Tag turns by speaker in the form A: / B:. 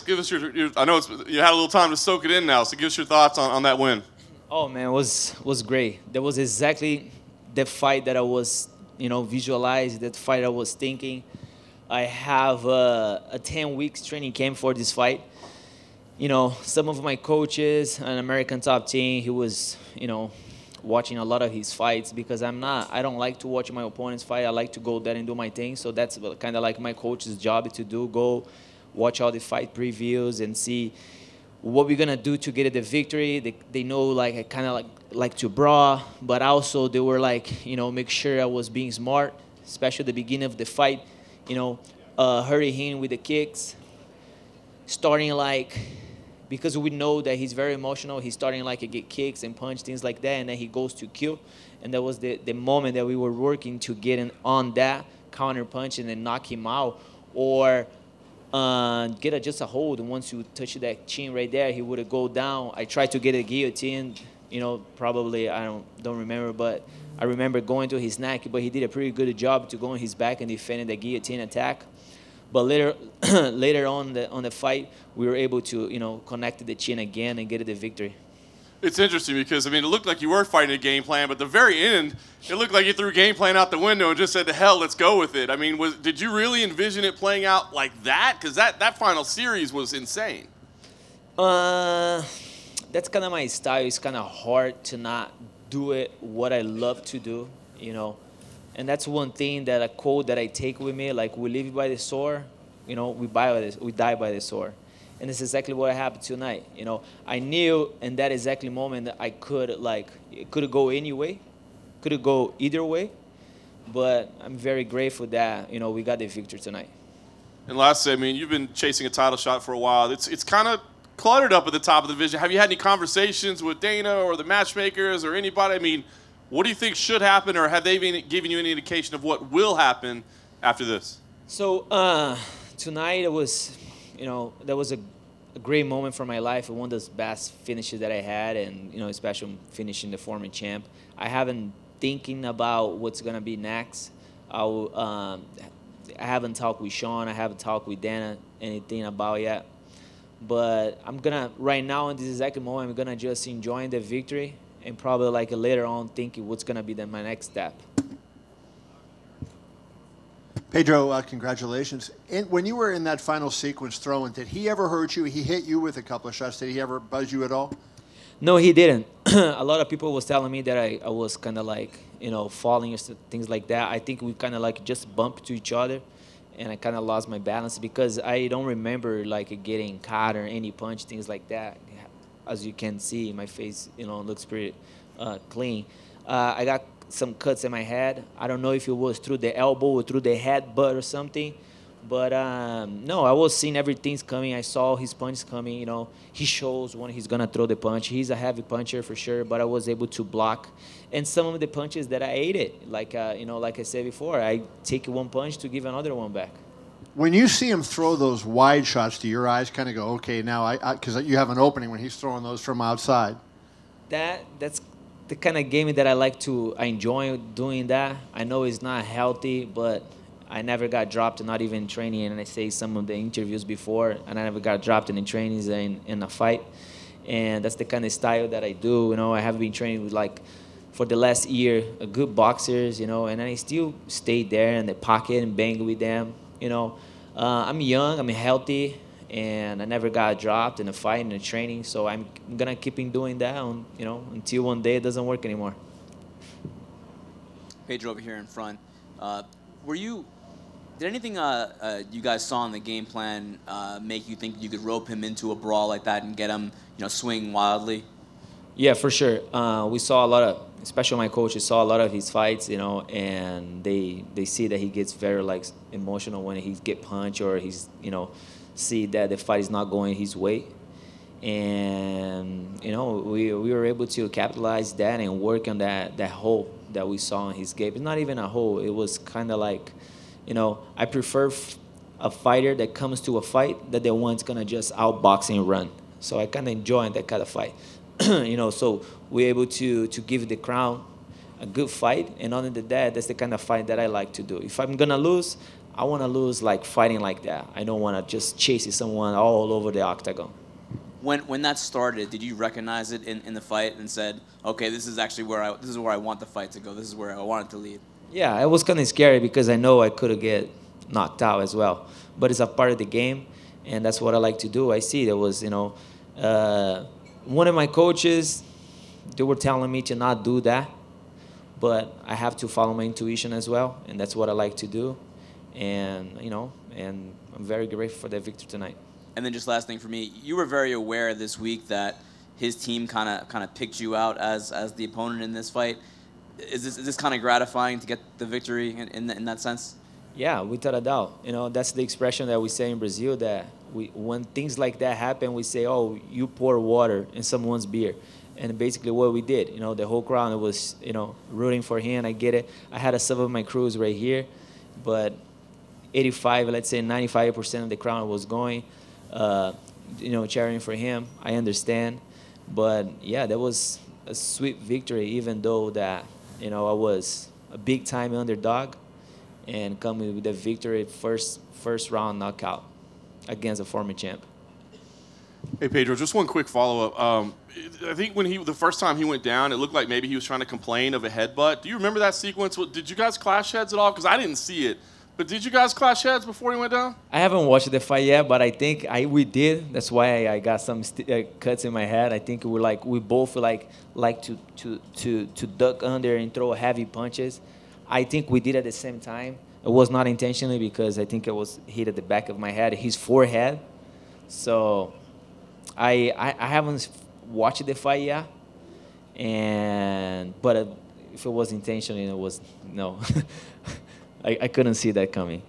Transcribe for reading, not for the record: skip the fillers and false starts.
A: Give us your I know you had a little time to soak it in now, so give us your thoughts on that win.
B: Oh man, it was great. That was exactly the fight that I was, visualized. That fight I was thinking. I have a 10 weeks training camp for this fight. Some of my coaches, an American top team, he was, watching a lot of his fights because I don't like to watch my opponents fight. I like to go there and do my thing. So that's kind of like my coach's job to do. Go watch all the fight previews and see what we're gonna do to get the victory. They know like I kind of like to brawl, but also they were like, make sure I was being smart, especially at the beginning of the fight. Hurry him with the kicks, starting like, because we know that he's very emotional, he's starting like to get kicks and punch, things like that, and then he goes to kill. And that was the moment that we were working to get in on that counter punch and then knock him out, or get just a hold. And once you touch that chin right there, he would go down. I tried to get a guillotine, probably I don't remember, but I remember going to his neck, but he did a pretty good job to go on his back and defending the guillotine attack. But later on the fight, we were able to connect the chin again and get the victory.
A: It's interesting because, it looked like you were fighting a game plan, but at the very end, it looked like you threw game plan out the window and just said, to hell, let's go with it. Did you really envision it playing out like that? Because that final series was insane.
B: That's kind of my style. It's kind of hard to not do it what I love to do, And that's one thing, that a quote that I take with me, like, we live by the sword, we die by the sword. And it's exactly what happened tonight. I knew in that exactly moment that I could, it could go any way, could go either way, but I'm very grateful that, we got the victory tonight.
A: And lastly, you've been chasing a title shot for a while. It's kind of cluttered up at the top of the division. Have you had any conversations with Dana or the matchmakers or anybody? What do you think should happen, or have they been giving you any indication of what will happen after this?
B: So tonight it was, that was a great moment for my life. One of the best finishes that I had, and especially finishing the former champ. I haven't thinking about what's gonna be next. I haven't talked with Sean. I haven't talked with Dana anything about yet. But I'm gonna right now in this exact moment, I'm gonna just enjoy the victory. And probably later on thinking what's going to be my next step.
C: Pedro, congratulations. When you were in that final sequence throwing, did he ever hurt you? He hit you with a couple of shots. Did he ever buzz you at all?
B: No, he didn't. A lot of people was telling me that I was kind of falling or things like that. I think we kind of just bumped to each other, and I kind of lost my balance because I don't remember getting caught or any punch, things like that. As you can see, my face, looks pretty clean. I got some cuts in my head. I don't know if it was through the elbow or through the headbutt or something. But, no, I was seeing everything's coming. I saw his punch coming, He shows when he's going to throw the punch. He's a heavy puncher for sure, but I was able to block. And some of the punches that I ate it, like I said before, I take one punch to give another one back.
C: When you see him throw those wide shots, do your eyes kind of go, okay, now because you have an opening when he's throwing those from outside?
B: That's the kind of game that I enjoy doing that. I know it's not healthy, but I never got dropped, not even in training. And I say some of the interviews before, and I never got dropped in trainings in a fight. And that's the kind of style that I do. I have been training with for the last year, good boxers, and I still stay there in the pocket and bang with them. I'm young, I'm healthy, and I never got dropped in a fight, in a training, so I'm going to keep doing that, until one day it doesn't work anymore.
D: Pedro over here in front. Did anything you guys saw in the game plan make you think you could rope him into a brawl like that and get him, swinging wildly?
B: Yeah, for sure. We saw a lot of, especially my coaches, saw a lot of his fights, and they see that he gets very emotional when he get punched or he's, see that the fight is not going his way. And, we were able to capitalize that and work on that hole that we saw in his game. It's not even a hole. It was kind of I prefer a fighter that comes to a fight that the one's going to just outbox and run. So I kind of enjoy that kind of fight. So we're able to give the crowd a good fight, and other than that, that's the kind of fight that I like to do. If I'm gonna lose, I want to lose like fighting like that. I don't want to just chase someone all over the octagon.
D: When that started, did you recognize it in the fight and said, okay, this is actually where I want the fight to go. This is where I want it to lead.
B: Yeah, it was kind of scary because I know I could get knocked out as well. But it's a part of the game, and that's what I like to do. I see there was, one of my coaches, they were telling me to not do that, but I have to follow my intuition as well, and that's what I like to do. And, and I'm very grateful for that victory tonight.
D: And then just last thing for me, you were very aware this week that his team kind of picked you out as the opponent in this fight. Is this kind of gratifying to get the victory in that sense?
B: Yeah, without a doubt. That's the expression that we say in Brazil, that when things like that happen, we say, oh, you pour water in someone's beer. And basically what we did, the whole crowd was, rooting for him. I get it. I had some of my crews right here, but 85, let's say 95% of the crowd was going, cheering for him. I understand. But, yeah, that was a sweet victory, even though that, I was a big-time underdog and coming with the victory, first round knockout against a former champ.
A: Hey, Pedro, just one quick follow-up. I think when the first time he went down, it looked like maybe he was trying to complain of a headbutt. Do you remember that sequence? Did you guys clash heads at all? Because I didn't see it. But did you guys clash heads before he went down?
B: I haven't watched the fight yet, but I think we did. That's why I got some cuts in my head. I think we both like to duck under and throw heavy punches. I think we did at the same time. It was not intentionally because I think it was hit at the back of my head, his forehead. So I haven't watched the fight yet, but if it was intentional, it was no. I couldn't see that coming.